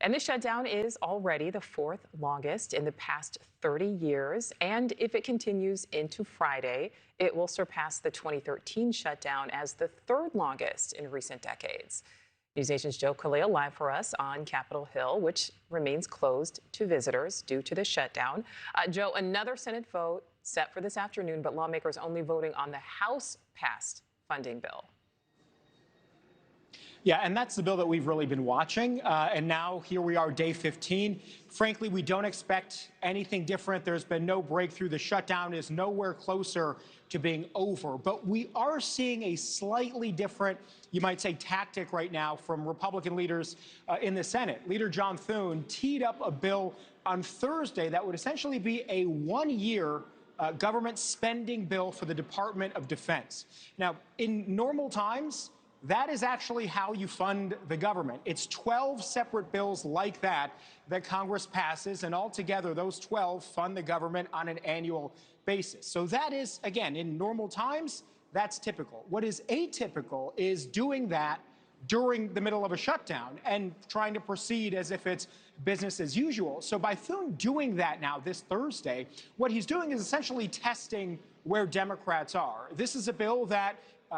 And the shutdown is already the fourth longest in the past 30 years. And if it continues into Friday, it will surpass the 2013 shutdown as the third longest in recent decades. NewsNation's Joe Khalil live for us on Capitol Hill, which remains closed to visitors due to the shutdown. Joe, another Senate vote set for this afternoon, but lawmakers only voting on the House-passed funding bill. Yeah, and that's the bill that we've really been watching. And now here we are, day 15. Frankly, we don't expect anything different. There's been no breakthrough. The shutdown is nowhere closer to being over. But we are seeing a slightly different, you might say, tactic right now from Republican leaders in the Senate. Leader John Thune teed up a bill on Thursday that would essentially be a one-year government spending bill for the Department of Defense. Now, in normal times, that is actually how you fund the government. It's 12 separate bills like that that Congress passes, and altogether those 12 fund the government on an annual basis. So that is, again, in normal times, that's typical. What is atypical is doing that during the middle of a shutdown and trying to proceed as if it's business as usual. So by Thune doing that now this Thursday, what he's doing is essentially testing where Democrats are. This is a bill that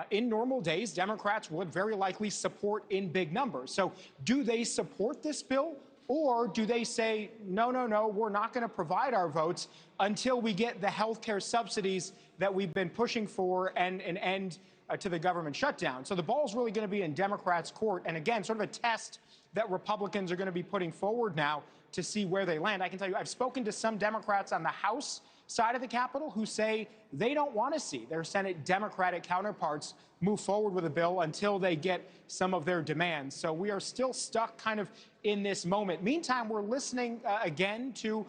in normal days, Democrats would very likely support in big numbers. So do they support this bill, or do they say, no, we're not going to provide our votes until we get the health care subsidies that we've been pushing for and an end to the government shutdown? So the ball's really going to be in Democrats' court. And again, sort of a test that Republicans are going to be putting forward now to see where they land. I can tell you, I've spoken to some Democrats on the House side of the Capitol who say they don't want to see their Senate Democratic counterparts move forward with a bill until they get some of their demands. So we are still stuck kind of in this moment. Meantime, we're listening again to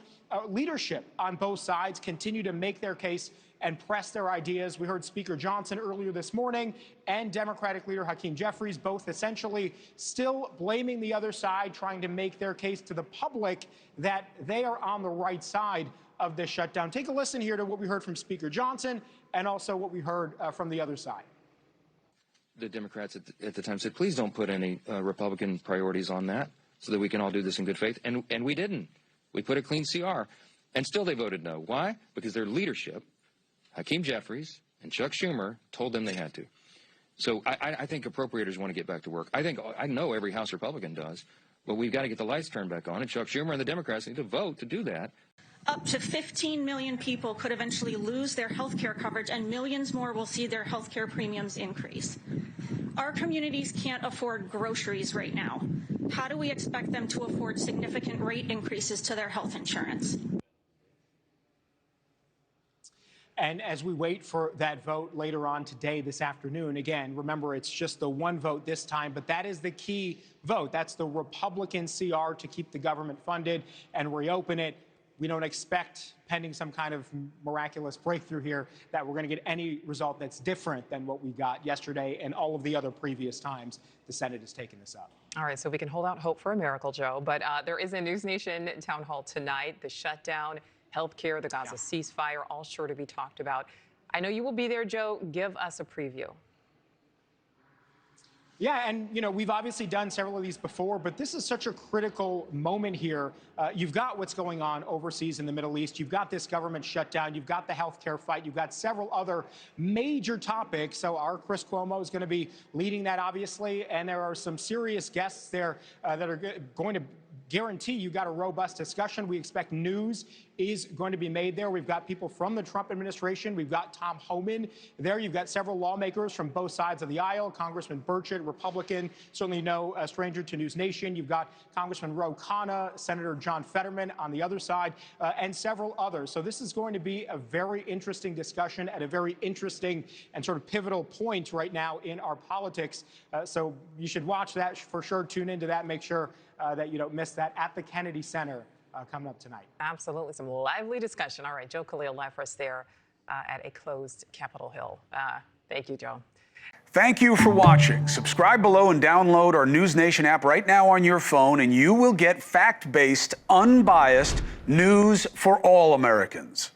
leadership on both sides continue to make their case and press their ideas. We heard Speaker Johnson earlier this morning and Democratic leader Hakeem Jeffries both essentially still blaming the other side, trying to make their case to the public that they are on the right side of this shutdown. Take a listen here to what we heard from Speaker Johnson and also what we heard from the other side. The Democrats at the time said, please don't put any Republican priorities on that so that we can all do this in good faith. And we didn't. We put a clean CR. And still they voted no. Why? Because their leadership, Hakeem Jeffries and Chuck Schumer, told them they had to. So I think appropriators want to get back to work. I know every House Republican does, but we've got to get the lights turned back on. And Chuck Schumer and the Democrats need to vote to do that. Up to 15 million people could eventually lose their health care coverage, and millions more will see their health care premiums increase. Our communities can't afford groceries right now. How do we expect them to afford significant rate increases to their health insurance? And as we wait for that vote later on today, this afternoon, again, remember, it's just the one vote this time, but that is the key vote. That's the Republican CR to keep the government funded and reopen it. We don't expect, pending some kind of miraculous breakthrough here, that we're going to get any result that's different than what we got yesterday and all of the other previous times the Senate has taken this up. All right, so we can hold out hope for a miracle, Joe. But there is a NewsNation town hall tonight. The shutdown, healthcare, the Gaza ceasefire, all sure to be talked about. I know you will be there, Joe. Give us a preview. Yeah, and, you know, we've obviously done several of these before, but this is such a critical moment here. You've got what's going on overseas in the Middle East. You've got this government shutdown. You've got the healthcare fight. You've got several other major topics. So our Chris Cuomo is going to be leading that, obviously. And there are some serious guests there that are going to guarantee you got a robust discussion. We expect news is going to be made there. We've got people from the Trump administration. We've got Tom Homan there. You've got several lawmakers from both sides of the aisle. Congressman Burchett, Republican, certainly no stranger to NewsNation. You've got Congressman Ro Khanna, Senator John Fetterman on the other side, and several others. So this is going to be a very interesting discussion at a very interesting and sort of pivotal point right now in our politics. So you should watch that for sure. Tune into that. Make sure that you don't miss that at the Kennedy Center coming up tonight. Absolutely. Some lively discussion. All right, Joe Khalil live for us there at a closed Capitol Hill. Thank you, Joe. Thank you for watching. Subscribe below and download our NewsNation app right now on your phone, and you will get fact-based, unbiased news for all Americans.